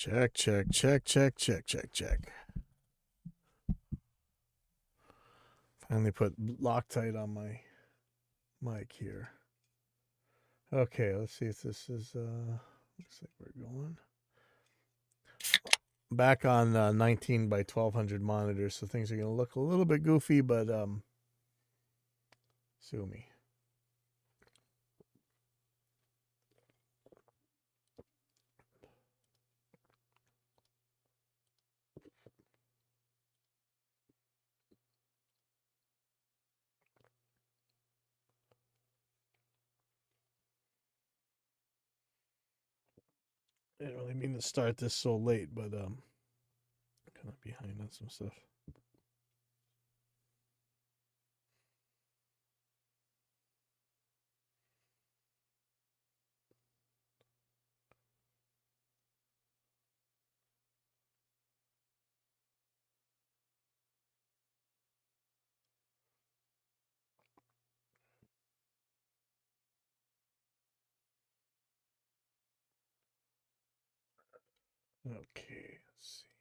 Check, check, check, check, check, check, check. Finally put Loctite on my mic here. Okay, let's see if this is looks like we're going. Back on 19 by 1200 monitors, so things are going to look a little bit goofy, but sue me. I didn't really mean to start this so late, but kind of behind on some stuff. Okay, let's see.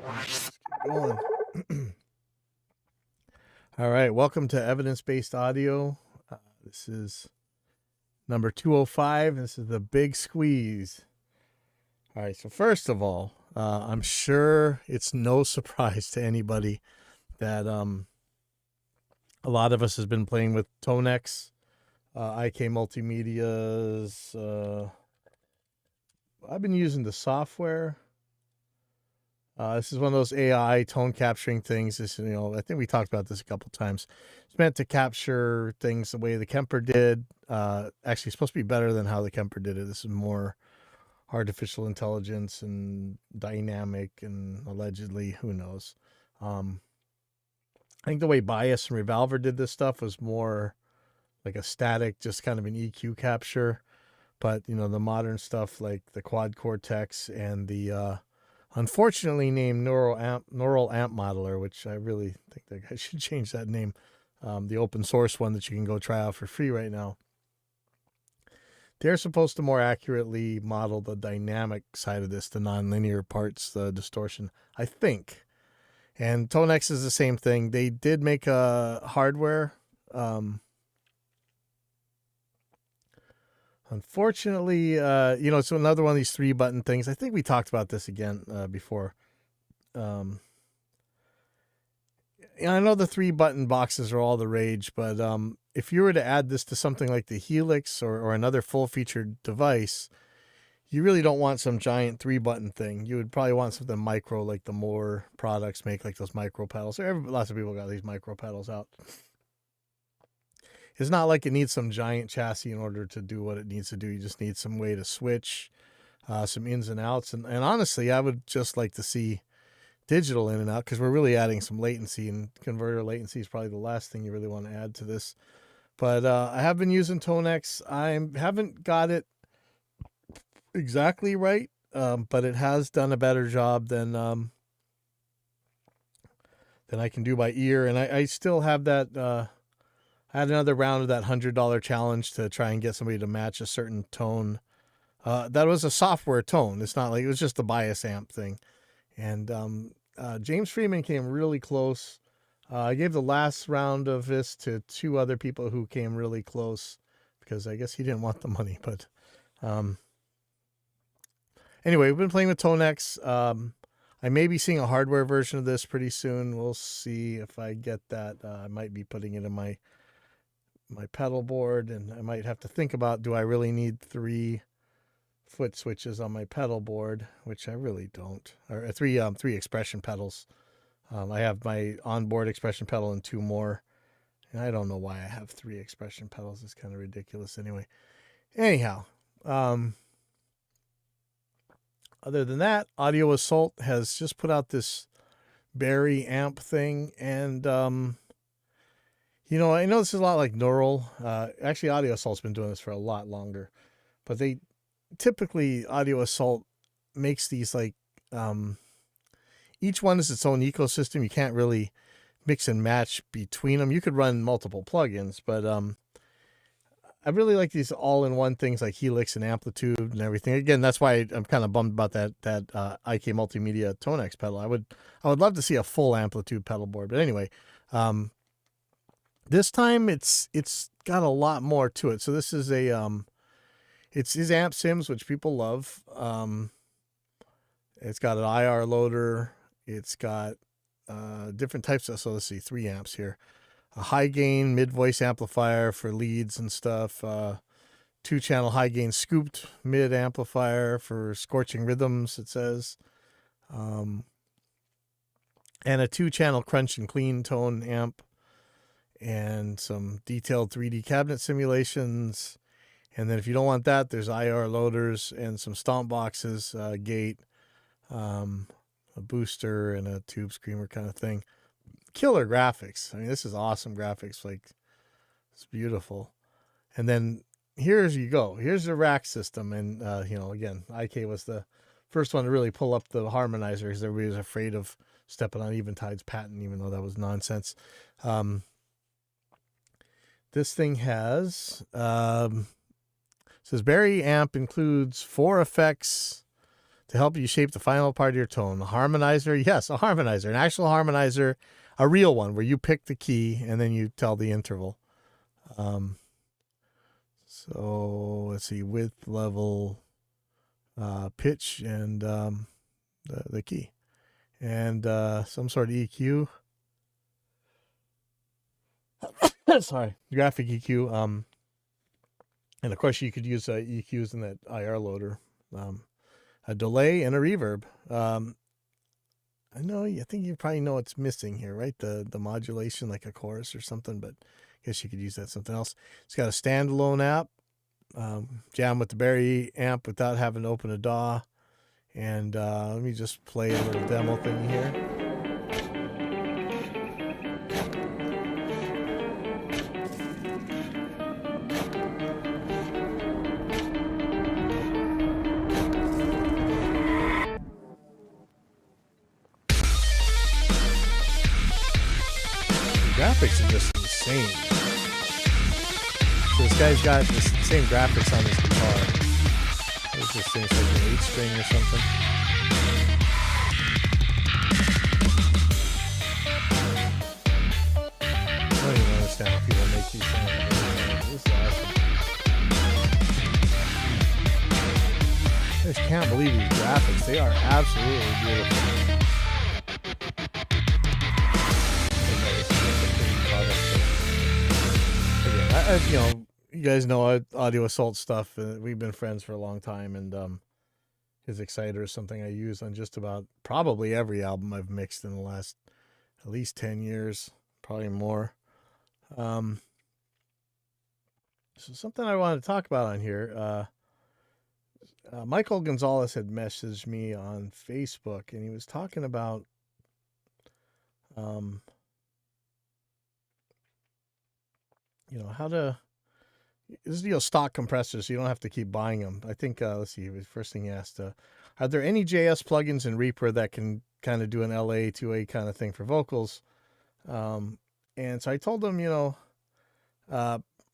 Let's get going. All right, welcome to Evidence-Based Audio. This is number 205. This is the big squeeze. All right, so first of all, I'm sure it's no surprise to anybody that a lot of us has been playing with Tonex, IK Multimedia's. I've been using the software. This is one of those AI tone capturing things. This, I think we talked about this a couple times. It's meant to capture things the way the Kemper did. Actually, it's supposed to be better than how the Kemper did it. This is more artificial intelligence and dynamic, and allegedly, who knows. I think the way Bias and Revolver did this stuff was more like a static, just kind of an EQ capture. But, the modern stuff like the Quad Cortex and the unfortunately named Neural Amp Modeler, which I really think that guy should change that name. The open source one that you can go try out for free right now. They're supposed to more accurately model the dynamic side of this, the nonlinear parts, the distortion, I think. And Tonex is the same thing. They did make a hardware. Unfortunately, it's another one of these 3-button things. I think we talked about this again before. I know the 3-button boxes are all the rage, but if you were to add this to something like the Helix or another full-featured device, you really don't want some giant 3-button thing. You would probably want something micro, like the Moore products make, like those micro pedals. Lots of people got these micro pedals out. It's not like it needs some giant chassis in order to do what it needs to do. You just need some way to switch, some ins and outs. And honestly, I would just like to see digital in and out, because we're really adding some latency, and converter latency is probably the last thing you really want to add to this. But I have been using Tonex. I haven't got it exactly right, but it has done a better job than I can do by ear. And I still have that. I had another round of that $100 challenge to try and get somebody to match a certain tone. That was a software tone. It's not like it was just the bias amp thing. And James Freeman came really close. I gave the last round of this to 2 other people who came really close, because I guess he didn't want the money. But anyway, we've been playing with Tonex. I may be seeing a hardware version of this pretty soon. We'll see if I get that. I might be putting it in my pedal board, and I might have to think about, do I really need 3 foot switches on my pedal board, which I really don't, or 3 expression pedals. I have my onboard expression pedal and 2 more, and I don't know why I have 3 expression pedals. It's kind of ridiculous anyway. Anyhow, other than that, Audio Assault has just put out this Barry amp thing, and I know this is a lot like Neural. Actually, Audio Assault's been doing this for a lot longer. But Audio Assault makes these like, each one is its own ecosystem. You can't really mix and match between them. You could run multiple plugins, but I really like these all-in-one things like Helix and Amplitude and everything. Again, that's why I'm kind of bummed about that IK Multimedia Tonex pedal. I would love to see a full Amplitude pedal board, but anyway, this time it's got a lot more to it. So this is it's his amp sims, which people love. It's got an IR loader. It's got different types of, so let's see, 3 amps here. A high gain mid voice amplifier for leads and stuff. 2-channel high gain scooped mid amplifier for scorching rhythms, it says. And a 2-channel crunch and clean tone amp. And some detailed 3D cabinet simulations. And then if you don't want that, there's IR loaders and some stomp boxes, gate, a booster, and a tube screamer kind of thing. Killer graphics. I mean, this is awesome graphics. Like, it's beautiful. And then here's you go. Here's the rack system. And, again, IK was the first one to really pull up the harmonizer because everybody was afraid of stepping on Eventide's patent, even though that was nonsense. This thing has, says Barry amp includes 4 effects to help you shape the final part of your tone. A harmonizer, yes, a harmonizer, an actual harmonizer, a real one where you pick the key and then you tell the interval. So let's see, width, level, pitch, and the key, and some sort of EQ. Sorry, graphic EQ. And of course you could use EQs in that IR loader. A delay and a reverb. I think you probably know what's missing here, right? The modulation, like a chorus or something, but I guess you could use that something else. It's got a standalone app, jam with the Barry amp without having to open a DAW. And let me just play a little demo thing here. Graphics are just insane. So this guy's got the same graphics on his guitar. What is this thing? It's like an 8-string or something. I don't even understand how people make these sounds. This is awesome. I just can't believe these graphics. They are absolutely beautiful. You guys know Audio Assault stuff. We've been friends for a long time, and his Exciter is something I use on just about probably every album I've mixed in the last at least 10 years, probably more. So something I wanted to talk about on here. Michael Gonzalez had messaged me on Facebook, and he was talking about how to, this is, stock compressors, so you don't have to keep buying them. I think, let's see, the first thing he asked, are there any JS plugins in Reaper that can kind of do an LA 2A kind of thing for vocals? And so I told him,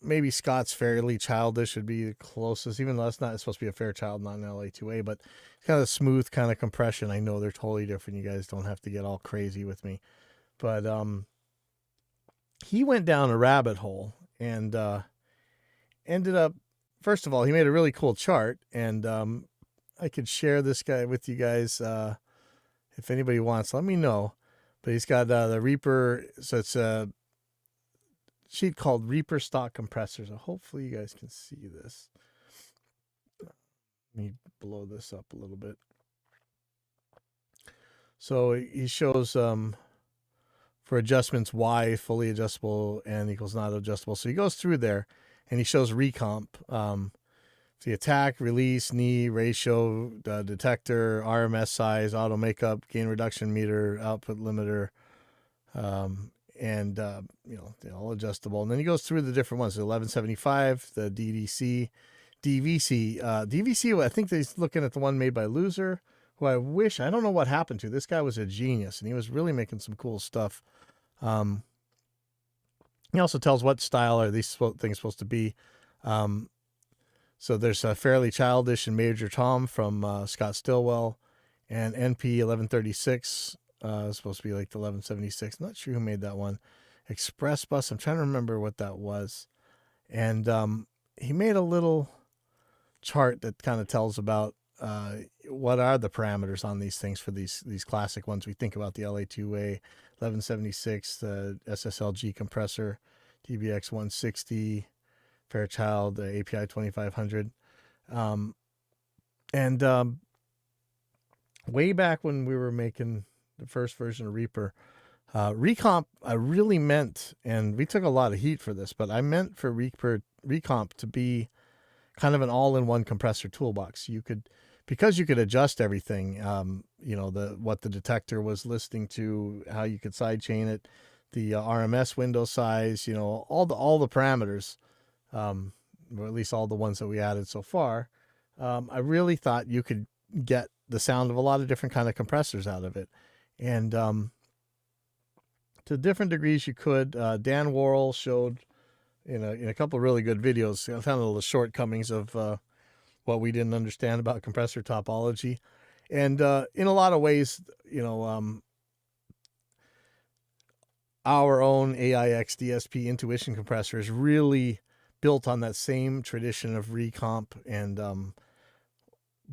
maybe Scott's Fairly Childish would be the closest, even though it's supposed to be a Fairchild, not an LA 2A, but it's kind of smooth kind of compression. I know they're totally different. You guys don't have to get all crazy with me. But he went down a rabbit hole and ended up, first of all, he made a really cool chart, and I could share this guy with you guys if anybody wants. Let me know. But he's got the Reaper, so it's a sheet called Reaper Stock Compressors. So hopefully you guys can see this. Let me blow this up a little bit. So he shows for adjustments Y, fully adjustable, and equals not adjustable. So he goes through there, and he shows recomp. The attack, release, knee, ratio, detector, RMS size, auto makeup, gain reduction meter, output limiter, and all adjustable. And then he goes through the different ones: the 1175, the DDC, DVC. DVC, I think he's looking at the one made by Loser, who I don't know what happened to. This guy was a genius, and he was really making some cool stuff. He also tells what style are these things supposed to be. So there's a Fairly Childish and Major Tom from Scott Stillwell, and NP 1136. Supposed to be like the 1176. I'm not sure who made that one. Express Bus. I'm trying to remember what that was. And he made a little chart that kind of tells about what are the parameters on these things for these classic ones. We think about the LA2A 1176, the SSLG compressor, DBX 160, Fairchild API 2500. Way back when we were making the first version of Reaper, Recomp, I really meant, and we took a lot of heat for this, but I meant for Recomp to be kind of an all-in-one compressor toolbox. Because you could adjust everything, what the detector was listening to, how you could sidechain it, the RMS window size, all the parameters, or at least all the ones that we added so far. I really thought you could get the sound of a lot of different kind of compressors out of it. And to different degrees you could. Dan Worrell showed in a couple of really good videos kind of the shortcomings of what we didn't understand about compressor topology. And in a lot of ways, our own AIX DSP Intuition compressor is really built on that same tradition of Recomp, and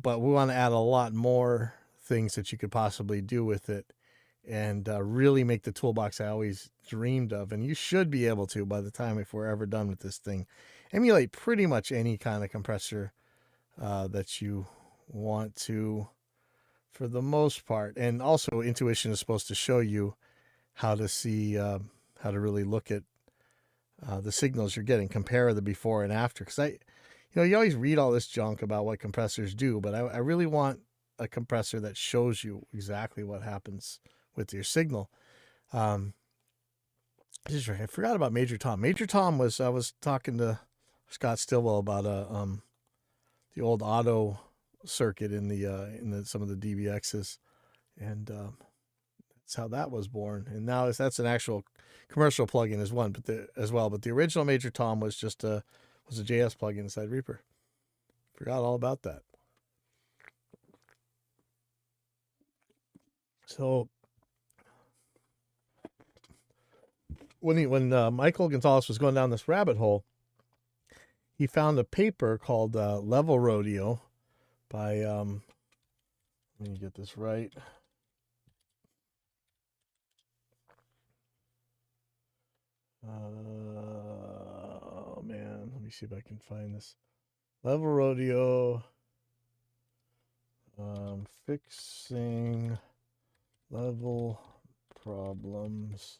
but we want to add a lot more things that you could possibly do with it, and really make the toolbox I always dreamed of. And you should be able to, by the time if we're ever done with this thing, emulate pretty much any kind of compressor that you want to, for the most part. And also, Intuition is supposed to show you how to see, how to really look at the signals you're getting, compare the before and after. Because you always read all this junk about what compressors do, but I really want a compressor that shows you exactly what happens with your signal. I forgot about Major Tom. Major Tom was, I was talking to Scott Stillwell about the old auto circuit in some of the DBXs, and that's how that was born. And now that's an actual commercial plugin as well. But the original Major Tom was just a JS plugin inside Reaper. Forgot all about that. So when Michael Gonzalez was going down this rabbit hole, he found a paper called Level Rodeo by, let me get this right. Oh man, let me see if I can find this. Level Rodeo, fixing level problems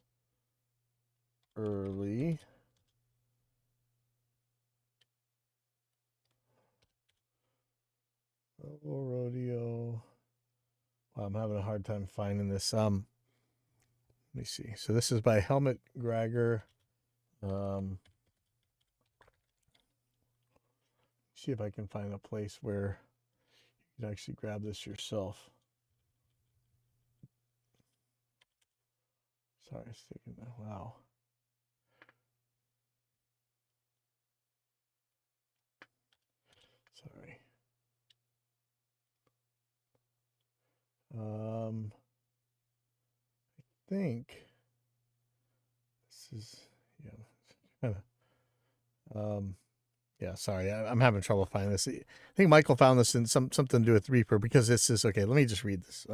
early. Level Rodeo. Wow, I'm having a hard time finding this. Let me see. So this is by Helmut Graeger. See if I can find a place where you can actually grab this yourself. Sorry, it's taking that. Wow. Sorry. I think this is, yeah, sorry, I'm having trouble finding this. I think Michael found this in something to do with Reaper, because this is, okay, let me just read this.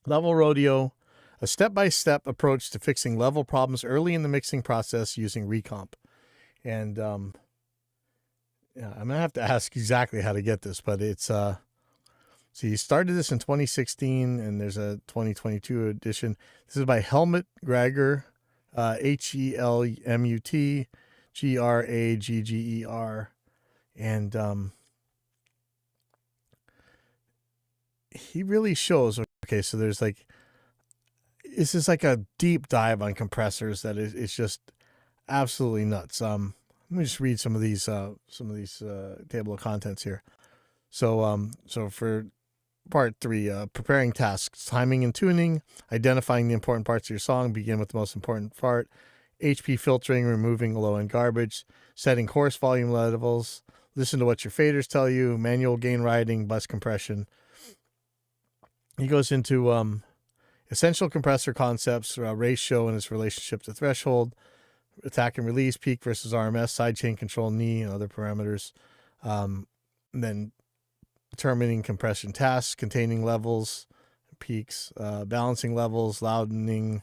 Level Rodeo, a step-by-step approach to fixing level problems early in the mixing process using Recomp. And yeah, I'm gonna have to ask exactly how to get this, but it's so he started this in 2016, and there's a 2022 edition. This is by Helmut Graeger, HELMUT GRAGGER, and he really shows. Okay, so there's like, this is like a deep dive on compressors that is just absolutely nuts. Let me just read some of these table of contents here. So for part 3, preparing tasks, timing and tuning, identifying the important parts of your song. Begin with the most important part, HP filtering, removing low-end garbage, setting coarse volume levels, listen to what your faders tell you, manual gain riding, bus compression. He goes into essential compressor concepts, ratio and its relationship to threshold, attack and release, peak versus RMS, sidechain control, knee, and other parameters. And then determining compression tasks, containing levels, peaks, balancing levels, loudening,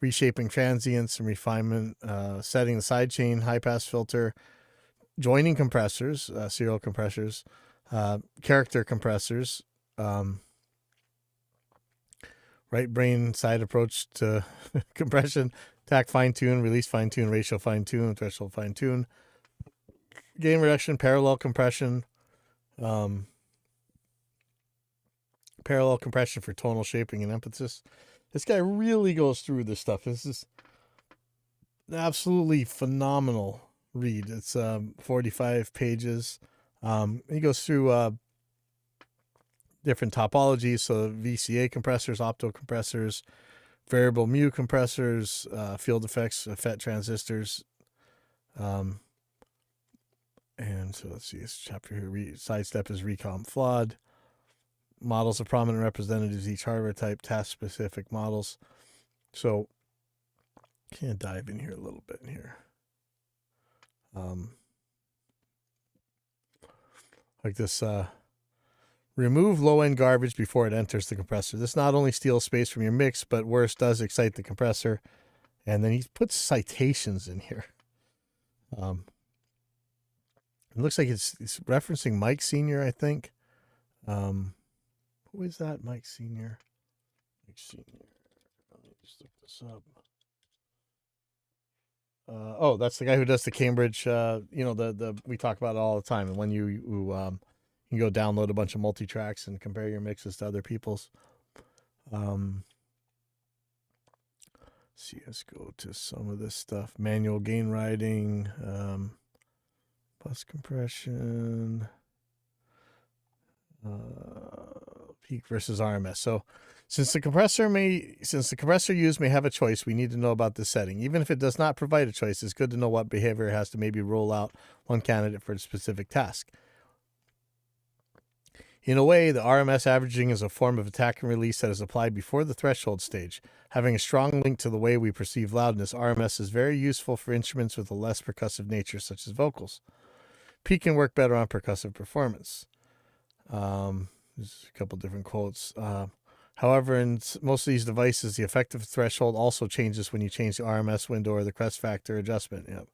reshaping transients and refinement, setting the sidechain, high pass filter, joining compressors, serial compressors, character compressors, right brain side approach to compression, attack fine tune, release fine tune, ratio fine tune, threshold fine tune, gain reduction, parallel compression, parallel compression for tonal shaping and emphasis. This guy really goes through this stuff. This is an absolutely phenomenal read. It's 45 pages. He goes through different topologies, so VCA compressors, opto compressors, variable mu compressors, field effects, FET transistors. And so let's see, this chapter here, sidestep is recomp flawed. Models of prominent representatives, each hardware type, task-specific models. So, can dive in here a little bit here. Like this, remove low-end garbage before it enters the compressor. This not only steals space from your mix, but worse, does excite the compressor. And then he puts citations in here. It looks like it's referencing Mike Senior, I think. Who is that, Mike Senior? Mike Senior. Let me just look this up. Oh, that's the guy who does the Cambridge. The we talk about it all the time. And when you can go download a bunch of multi-tracks and compare your mixes to other people's. See, let's go to some of this stuff. Manual gain riding, bus compression. Peak versus RMS. So since the compressor used may have a choice, we need to know about this setting. Even if it does not provide a choice, it's good to know what behavior it has to maybe roll out one candidate for a specific task. In a way, the RMS averaging is a form of attack and release that is applied before the threshold stage. Having a strong link to the way we perceive loudness, RMS is very useful for instruments with a less percussive nature, such as vocals. Peak can work better on percussive performance. There's a couple different quotes. However, in most of these devices, the effective threshold also changes when you change the RMS window or the crest factor adjustment. Yep.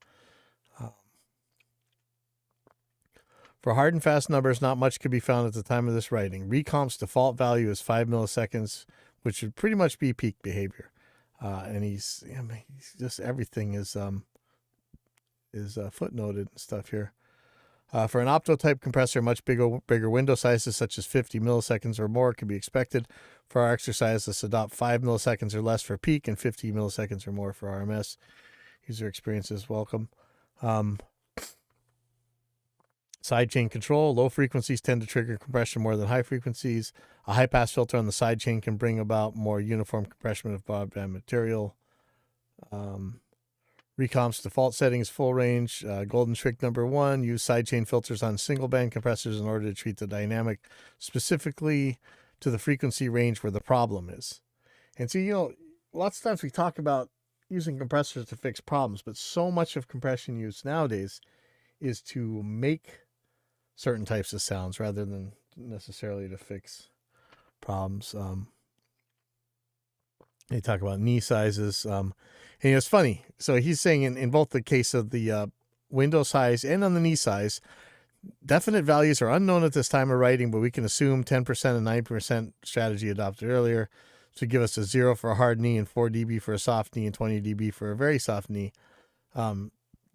For hard and fast numbers, not much could be found at the time of this writing. Recomp's default value is 5 milliseconds, which would pretty much be peak behavior. And he's just everything is footnoted and stuff here. For an opto-type compressor, much bigger window sizes, such as 50 milliseconds or more, can be expected. For our exercise, let's adopt 5 milliseconds or less for peak and 50 milliseconds or more for RMS. User experience is welcome. Sidechain control. Low frequencies tend to trigger compression more than high frequencies. A high-pass filter on the sidechain can bring about more uniform compression of broadband material. Recomp's default setting is full range. Golden trick number 1, use sidechain filters on single band compressors in order to treat the dynamic specifically to the frequency range where the problem is. And so, lots of times we talk about using compressors to fix problems, but so much of compression use nowadays is to make certain types of sounds rather than necessarily to fix problems. They talk about knee sizes. And it's funny. So he's saying in both the case of the window size and on the knee size, definite values are unknown at this time of writing, but we can assume 10% and 9% strategy adopted earlier to give us a 0 for a hard knee and 4 dB for a soft knee and 20 dB for a very soft knee.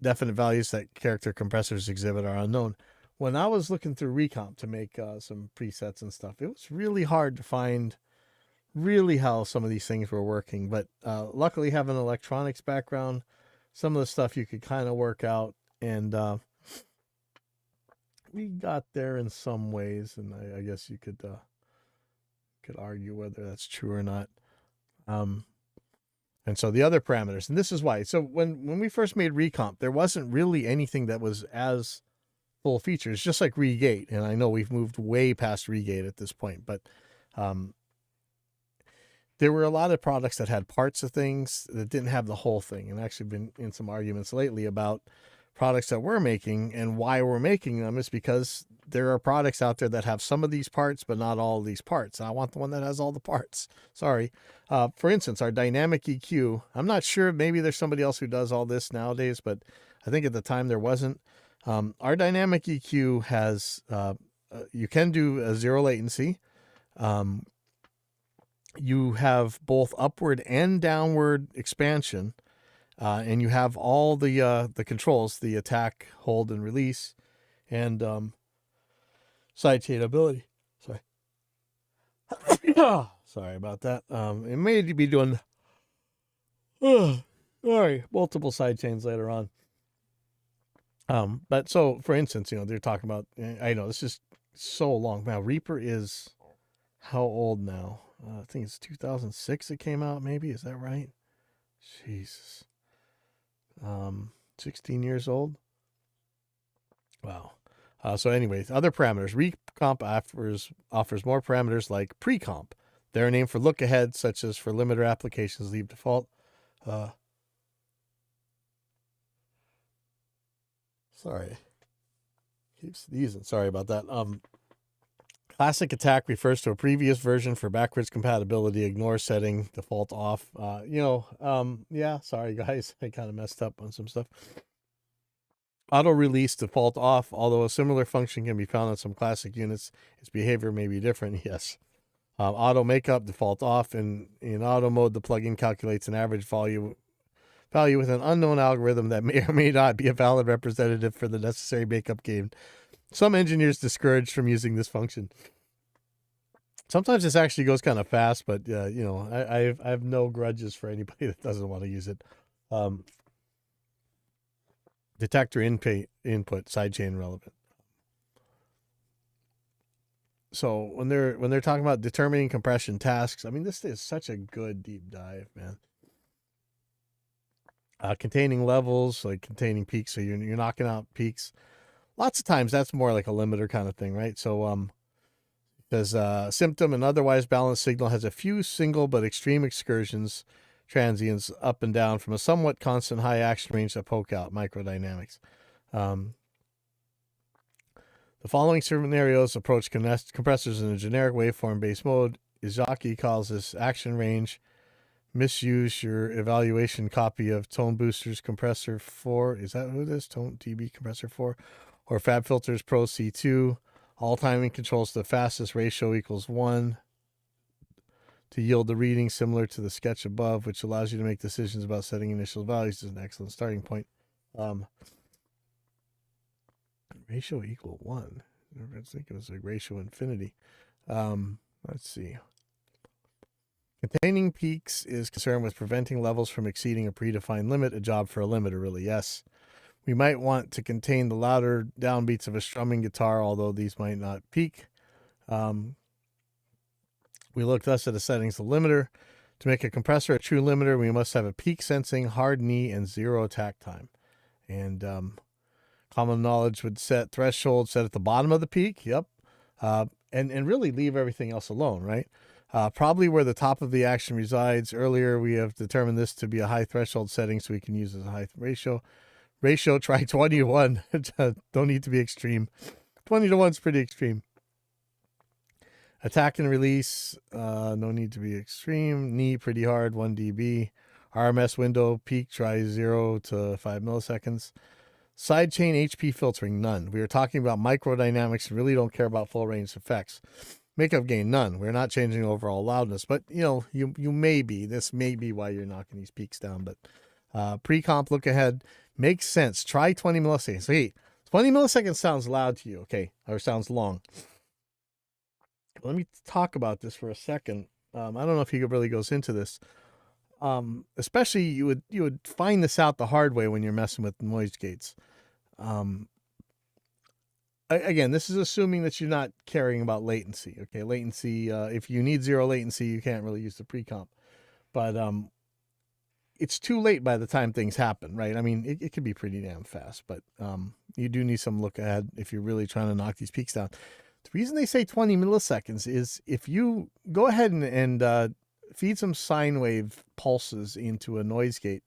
Definite values that character compressors exhibit are unknown. When I was looking through Recomp to make some presets and stuff, it was really hard to find really how some of these things were working. But luckily, having an electronics background, some of the stuff you could kind of work out. And we got there in some ways. And I guess you could argue whether that's true or not. And so the other parameters, and this is why. So when we first made Recomp, there wasn't really anything that was as full features, just like Regate. And I know we've moved way past Regate at this point, but there were a lot of products that had parts of things that didn't have the whole thing. And actually been in some arguments lately about products that we're making, and why we're making them is because there are products out there that have some of these parts, but not all of these parts. I want the one that has all the parts. Sorry. For instance, our dynamic EQ, I'm not sure, maybe there's somebody else who does all this nowadays, but I think at the time there wasn't. Our dynamic EQ has, you can do a zero latency. You have both upward and downward expansion. And you have all the controls, the attack, hold, and release, and sidechain ability. Sorry. Sorry about that. It may be doing multiple sidechains later on. But so, for instance, they're talking about, I know this is so long now. Reaper is how old now? I think it's 2006 it came out, maybe. Is that right? Jesus. 16 years old. Wow. So anyways, other parameters. Recomp offers more parameters like pre-comp. They're named for look ahead, such as for limiter applications, leave default. Sorry. Keep sneezing. Sorry about that. Classic attack refers to a previous version for backwards compatibility. Ignore setting, default off. Yeah, sorry guys. I kind of messed up on some stuff. Auto release, default off. Although a similar function can be found on some classic units, its behavior may be different. Yes. Auto makeup, default off. In auto mode, the plugin calculates an average value with an unknown algorithm that may or may not be a valid representative for the necessary makeup gain. Some engineers discouraged from using this function. Sometimes this actually goes kind of fast, but I have no grudges for anybody that doesn't want to use it. Detector input sidechain relevant. So when they're talking about determining compression tasks, I mean, this is such a good deep dive, man. Containing levels, like containing peaks, so you're knocking out peaks. Lots of times that's more like a limiter kind of thing, right? So because symptom and otherwise balanced signal has a few single but extreme excursions, transients up and down from a somewhat constant high action range that poke out microdynamics. The following scenarios approach compressors in a generic waveform-based mode. Izaki calls this action range. Misuse your evaluation copy of Tone Boosters Compressor 4. Is that who it is? Tone DB Compressor 4. Or FabFilters Pro C2. All timing controls the fastest ratio equals 1 to yield the reading similar to the sketch above, which allows you to make decisions about setting initial values. Is an excellent starting point. Ratio equal 1. I think it was a ratio infinity. Let's see. Containing peaks is concerned with preventing levels from exceeding a predefined limit, a job for a limiter, really, yes. We might want to contain the louder downbeats of a strumming guitar, although these might not peak. We look thus at the settings of the limiter. To make a compressor a true limiter, we must have a peak sensing, hard knee, and zero attack time. And common knowledge would set threshold set at the bottom of the peak, yep. And really leave everything else alone, right? Probably where the top of the action resides. Earlier, we have determined this to be a high threshold setting, so we can use as a high ratio. Ratio, try 20 to 1. Don't need to be extreme. 20 to 1 is pretty extreme. Attack and release, no need to be extreme. Knee, pretty hard, 1 dB. RMS window, peak, try 0 to 5 milliseconds. Sidechain HP filtering, none. We are talking about microdynamics and really don't care about full range effects. Makeup gain, none. We're not changing overall loudness, but you may be. This may be why you're knocking these peaks down. But pre-comp, look ahead, makes sense. Try 20 milliseconds. Hey, 20 milliseconds sounds loud to you, okay, or sounds long. Let me talk about this for a second. I don't know if he really goes into this. Especially you would find this out the hard way when you're messing with noise gates. Again, this is assuming that you're not caring about latency. Okay, latency. If you need zero latency, you can't really use the pre-comp. But it's too late by the time things happen, right? I mean, it could be pretty damn fast, but you do need some look ahead if you're really trying to knock these peaks down. The reason they say 20 milliseconds is if you go ahead and feed some sine wave pulses into a noise gate,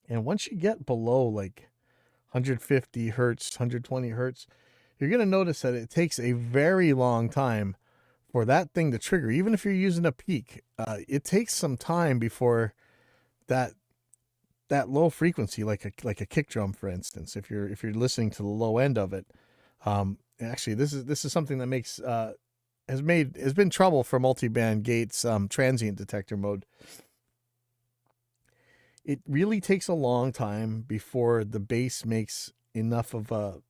and once you get below like 150 hertz, 120 hertz, you're going to notice that it takes a very long time for that thing to trigger. Even if you're using a peak, it takes some time before that low frequency, like a kick drum, for instance, if you're listening to the low end of it. Actually, this is something that makes has been trouble for multi-band gates transient detector mode. It really takes a long time before the bass makes enough of a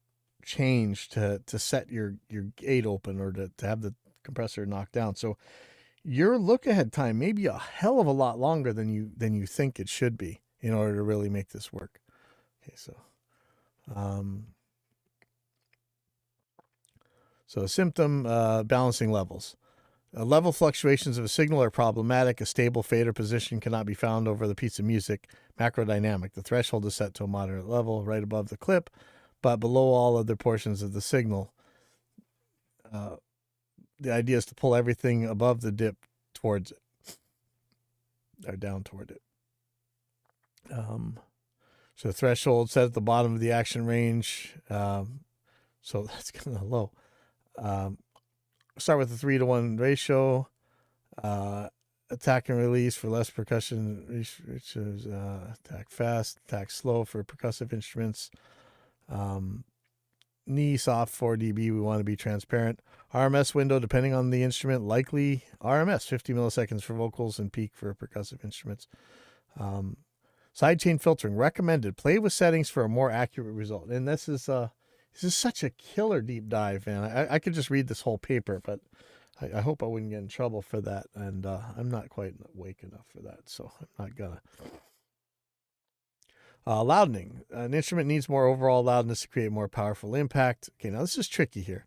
change to set your gate open or to have the compressor knocked down. So your look ahead time may be a hell of a lot longer than you think it should be in order to really make this work. Okay, so a symptom, balancing levels. Level fluctuations of a signal are problematic. A stable fader position cannot be found over the piece of music. Macrodynamic. The threshold is set to a moderate level right above the clip, but below all other portions of the signal. The idea is to pull everything above the dip towards it, or down toward it. So threshold set at the bottom of the action range. So that's kind of low. Start with a 3-to-1 ratio. Attack and release for less percussion, which is attack fast, attack slow for percussive instruments. Knee soft 4 dB. We want to be transparent. RMS window, depending on the instrument, likely RMS 50 milliseconds for vocals and peak for percussive instruments. Sidechain filtering recommended. Play with settings for a more accurate result. And this is such a killer deep dive, man. I could just read this whole paper, but I hope I wouldn't get in trouble for that. And I'm not quite awake enough for that, so I'm not gonna. Loudening. An instrument needs more overall loudness to create more powerful impact. Okay, now this is tricky here.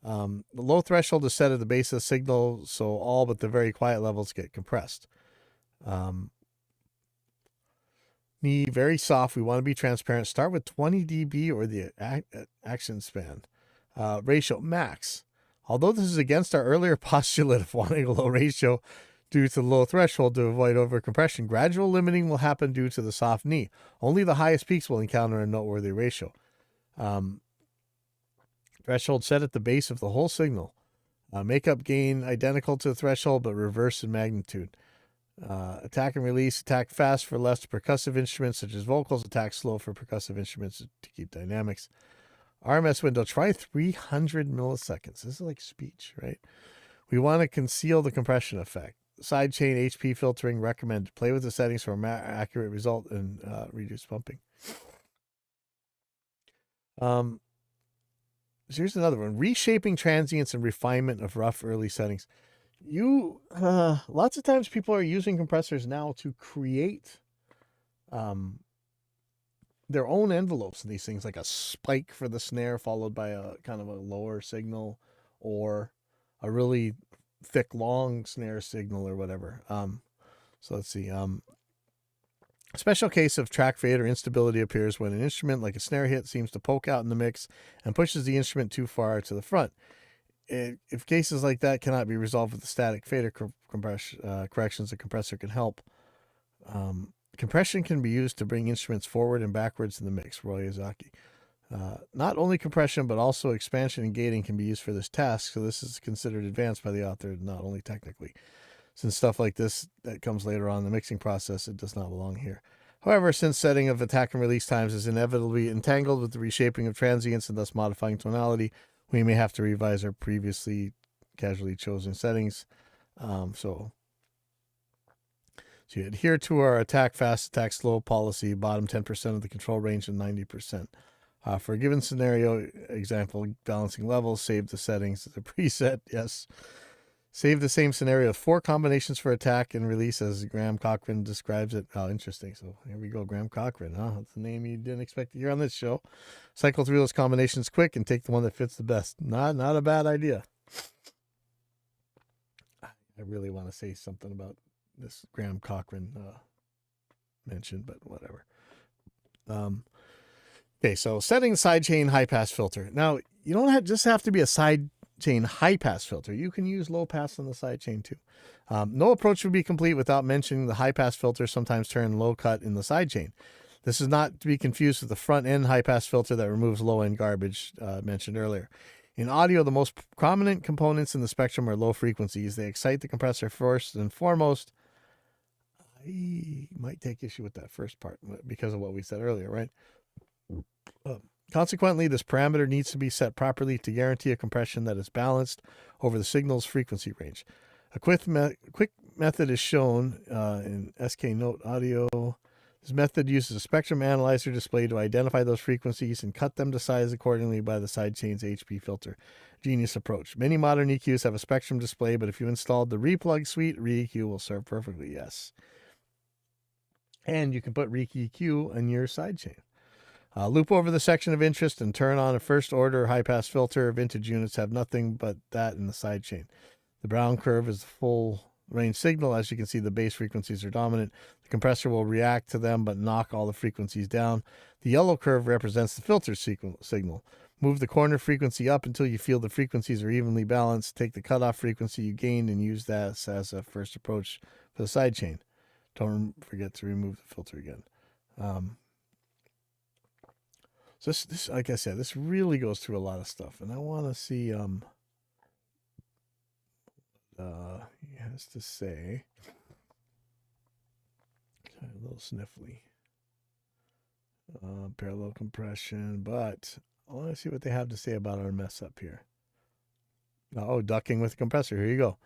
The low threshold is set at the base of the signal, so all but the very quiet levels get compressed. Knee, very soft. We want to be transparent. Start with 20 dB or the action span. Ratio, max. Although this is against our earlier postulate of wanting a low ratio due to the low threshold to avoid overcompression, gradual limiting will happen due to the soft knee. Only the highest peaks will encounter a noteworthy ratio. Threshold set at the base of the whole signal. Makeup gain identical to the threshold, but reverse in magnitude. Attack and release. Attack fast for less percussive instruments such as vocals. Attack slow for percussive instruments to keep dynamics. RMS window. Try 300 milliseconds. This is like speech, right? We want to conceal the compression effect. Sidechain HP filtering recommended. Play with the settings for a more accurate result and reduce pumping. So here's another one. Reshaping transients and refinement of rough early settings. Lots of times people are using compressors now to create their own envelopes in these things, like a spike for the snare followed by a kind of a lower signal, or a really thick long snare signal or whatever. So let's see. A special case of track fade or instability appears when an instrument like a snare hit seems to poke out in the mix and pushes the instrument too far to the front. If cases like that cannot be resolved with the static fader corrections, the compressor can help. Compression can be used to bring instruments forward and backwards in the mix. Roy Yazaki. Not only compression, but also expansion and gating can be used for this task, so this is considered advanced by the author, not only technically. Since stuff like this that comes later on in the mixing process, it does not belong here. However, since setting of attack and release times is inevitably entangled with the reshaping of transients and thus modifying tonality, we may have to revise our previously casually chosen settings. So you adhere to our attack fast, attack slow policy, bottom 10% of the control range and 90%. For a given scenario, example, balancing levels, save the settings as a preset. Yes. Save the same scenario with 4 combinations for attack and release as Graham Cochran describes it. Oh, interesting. So here we go. Graham Cochran. That's the name you didn't expect to hear on this show. Cycle through those combinations quick and take the one that fits the best. Not a bad idea. I really want to say something about this Graham Cochran mentioned, but whatever. Okay, so setting sidechain high pass filter. Now, you don't just have to be a sidechain high pass filter. You can use low pass on the sidechain too. No approach would be complete without mentioning the high pass filter, sometimes termed low cut in the sidechain. This is not to be confused with the front end high pass filter that removes low end garbage mentioned earlier. In audio, the most prominent components in the spectrum are low frequencies. They excite the compressor first and foremost. I might take issue with that first part because of what we said earlier, right? Consequently, this parameter needs to be set properly to guarantee a compression that is balanced over the signal's frequency range. A quick method is shown in SK Note Audio. This method uses a spectrum analyzer display to identify those frequencies and cut them to size accordingly by the sidechain's HP filter. Genius approach. Many modern EQs have a spectrum display, but if you installed the Replug suite, ReEQ will serve perfectly, yes. And you can put ReEQ in your sidechain. Loop over the section of interest and turn on a first order high pass filter. Vintage units have nothing but that in the sidechain. The brown curve is the full range signal. As you can see, the bass frequencies are dominant. The compressor will react to them but knock all the frequencies down. The yellow curve represents the filter signal. Move the corner frequency up until you feel the frequencies are evenly balanced. Take the cutoff frequency you gained and use that as a first approach for the sidechain. Don't forget to remove the filter again. So this, like I said, this really goes through a lot of stuff, and I want to see he has to say a little sniffly. Parallel compression, but I want to see what they have to say about our mess up here. Oh, ducking with the compressor. Here you go.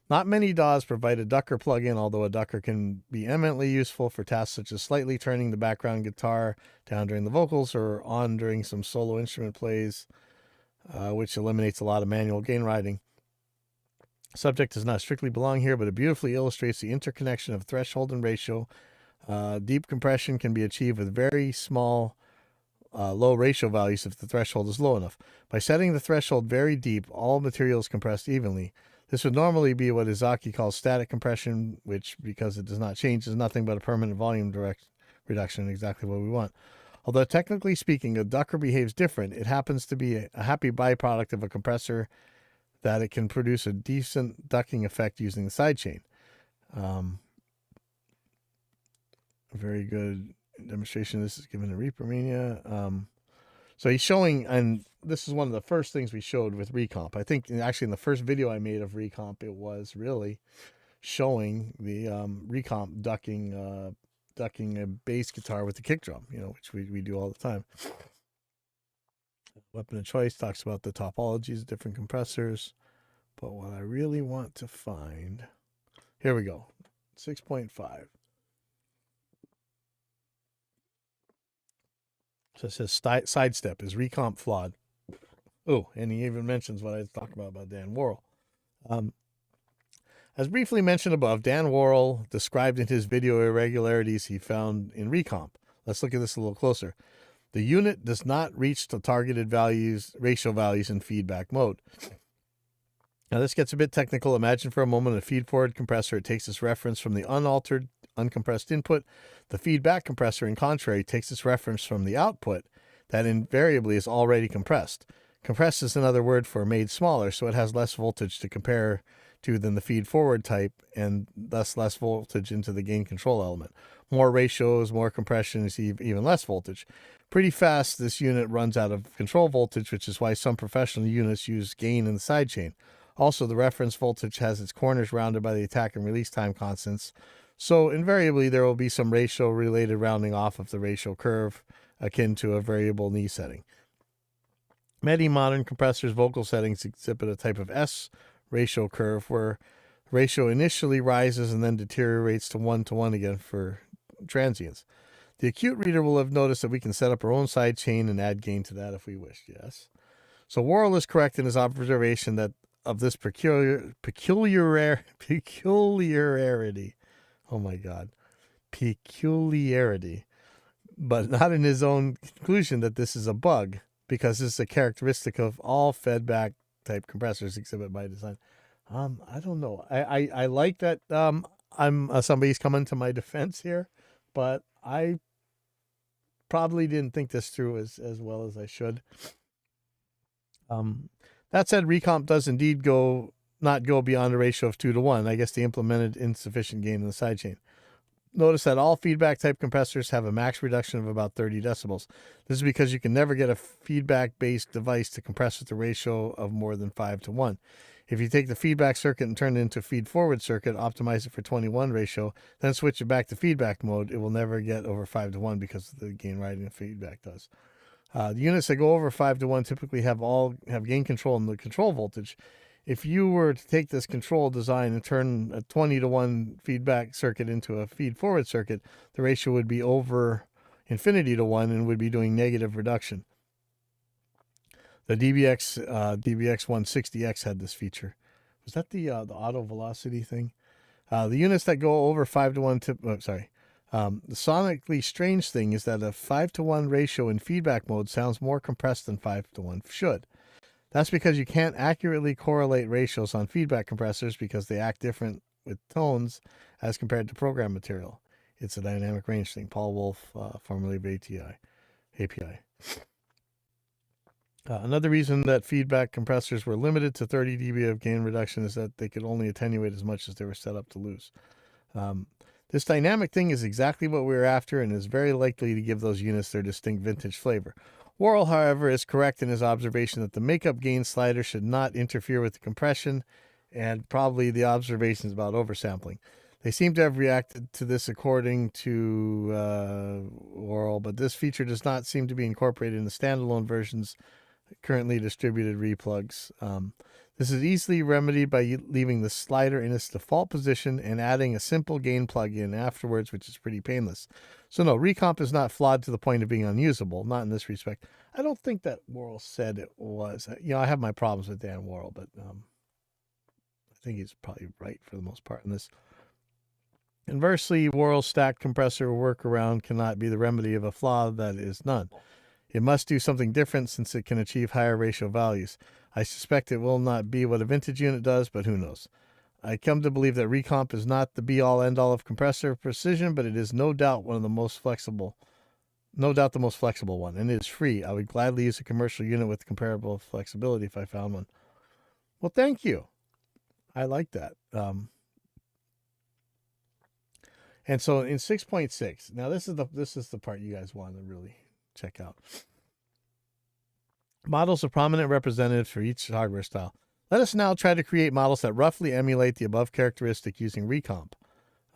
Not many DAWs provide a ducker plugin, although a ducker can be eminently useful for tasks such as slightly turning the background guitar down during the vocals or on during some solo instrument plays, which eliminates a lot of manual gain riding. Subject does not strictly belong here, but it beautifully illustrates the interconnection of threshold and ratio. Deep compression can be achieved with very small low ratio values if the threshold is low enough. By setting the threshold very deep, all material is compressed evenly. This would normally be what Izaki calls static compression, which, because it does not change, is nothing but a permanent volume reduction, exactly what we want. Although technically speaking, a ducker behaves different, it happens to be a happy byproduct of a compressor that it can produce a decent ducking effect using the sidechain. A very good demonstration. This is given in Reaper Mania. So he's showing, and this is one of the first things we showed with Recomp. I think actually in the first video I made of Recomp, it was really showing the Recomp ducking a bass guitar with the kick drum, which we do all the time. Weapon of Choice talks about the topologies of different compressors. But what I really want to find, here we go, 6.5. So it says sidestep. Is Recomp flawed? Oh, and he even mentions what I was talking about Dan Worrell. As briefly mentioned above, Dan Worrell described in his video irregularities he found in Recomp. Let's look at this a little closer. The unit does not reach the targeted ratio values in feedback mode. Now this gets a bit technical. Imagine for a moment a feed-forward compressor. It takes its reference from the unaltered, uncompressed input. The feedback compressor, in contrary, takes its reference from the output that invariably is already compressed. Compressed is another word for made smaller, so it has less voltage to compare to than the feed-forward type, and thus less voltage into the gain control element. More ratios, more compression is even less voltage. Pretty fast, this unit runs out of control voltage, which is why some professional units use gain in the sidechain. Also, the reference voltage has its corners rounded by the attack and release time constants, so invariably there will be some ratio-related rounding off of the ratio curve, akin to a variable knee setting. Many modern compressors' vocal settings exhibit a type of S ratio curve where ratio initially rises and then deteriorates to 1-to-1 again for transients. The acute reader will have noticed that we can set up our own sidechain and add gain to that if we wish, yes. So Worrell is correct in his observation that of this peculiarity. Oh my God. Peculiarity. But not in his own conclusion that this is a bug, because this is a characteristic of all fedback type compressors exhibit by design. I don't know. I like that somebody's coming to my defense here, but I probably didn't think this through as well as I should. That said, Recomp does indeed not go beyond a ratio of 2 to 1. I guess they implemented insufficient gain in the sidechain. Notice that all feedback type compressors have a max reduction of about 30 decibels. This is because you can never get a feedback-based device to compress with a ratio of more than 5 to 1. If you take the feedback circuit and turn it into a feed-forward circuit, optimize it for 20:1 ratio, then switch it back to feedback mode, it will never get over 5 to 1 because of the gain riding the feedback does. The units that go over 5 to 1 typically have gain control in the control voltage. If you were to take this control design and turn a 20 to 1 feedback circuit into a feed forward circuit, the ratio would be over infinity to 1 and would be doing negative reduction. The DBX 160X had this feature. Was that the auto velocity thing? The units that go over 5 to 1 the sonically strange thing is that a 5 to 1 ratio in feedback mode sounds more compressed than 5 to 1 should. That's because you can't accurately correlate ratios on feedback compressors because they act different with tones as compared to program material. It's a dynamic range thing. Paul Wolf, formerly of API. Another reason that feedback compressors were limited to 30 dB of gain reduction is that they could only attenuate as much as they were set up to lose. This dynamic thing is exactly what we were after and is very likely to give those units their distinct vintage flavor. Worrell, however, is correct in his observation that the makeup gain slider should not interfere with the compression, and probably the observations about oversampling. They seem to have reacted to this according to Worrell, but this feature does not seem to be incorporated in the standalone versions currently distributed replugs. This is easily remedied by leaving the slider in its default position and adding a simple gain plug-in afterwards, which is pretty painless. So no, Recomp is not flawed to the point of being unusable, not in this respect. I don't think that Worrell said it was. I have my problems with Dan Worrell, but I think he's probably right for the most part in this. Inversely, Worrell's stacked compressor workaround cannot be the remedy of a flaw that is none. It must do something different since it can achieve higher ratio values. I suspect it will not be what a vintage unit does, but who knows. I come to believe that Recomp is not the be-all end-all of compressor precision, but it is no doubt the most flexible one, and it is free. I would gladly use a commercial unit with comparable flexibility if I found one. Well, thank you. I like that. And so in 6.6, now this is the part you guys want to really check out. Models are prominent representatives for each hardware style. Let us now try to create models that roughly emulate the above characteristic using Recomp.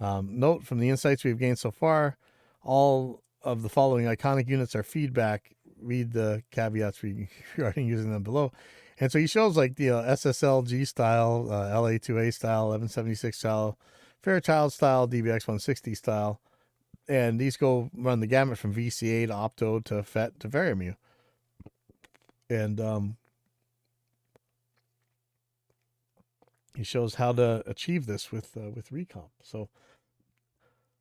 Note from the insights we've gained so far, all of the following iconic units are feedback. Read the caveats regarding using them below. And so he shows like the SSLG style, LA2A style, 1176 style, Fairchild style, DBX 160 style. And these run the gamut from VCA to Opto to FET to Varimu. And he shows how to achieve this with Recomp. So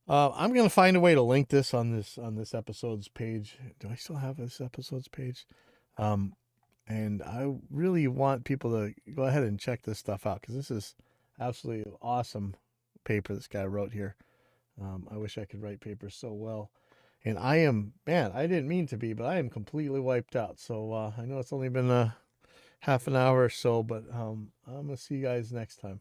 I'm going to find a way to link this on this episode's page. Do I still have this episode's page? And I really want people to go ahead and check this stuff out because this is absolutely awesome paper this guy wrote here. I wish I could write papers so well. And I didn't mean to be, but I am completely wiped out. So I know it's only been half an hour or so, but I'm going to see you guys next time.